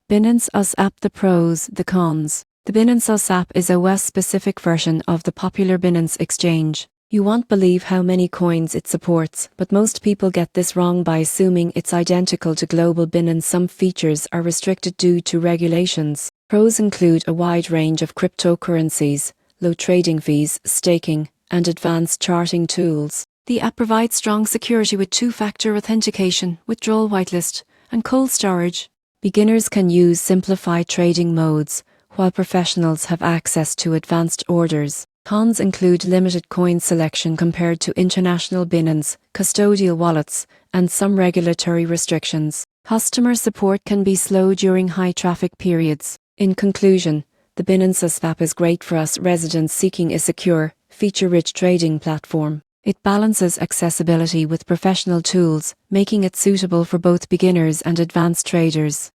Binance US app. The pros, the cons. The Binance US app is a West-specific version of the popular Binance exchange. You won't believe how many coins it supports, but most people get this wrong by assuming it's identical to global Binance. Some features are restricted due to regulations. Pros include a wide range of cryptocurrencies, low trading fees, staking, and advanced charting tools. The app provides strong security with two-factor authentication, withdrawal whitelist, and cold storage. Beginners can use simplified trading modes, while professionals have access to advanced orders. Cons include limited coin selection compared to international Binance, custodial wallets, and some regulatory restrictions. Customer support can be slow during high traffic periods. In conclusion, the Binance US app is great for us residents seeking a secure, feature-rich trading platform. It balances accessibility with professional tools, making it suitable for both beginners and advanced traders.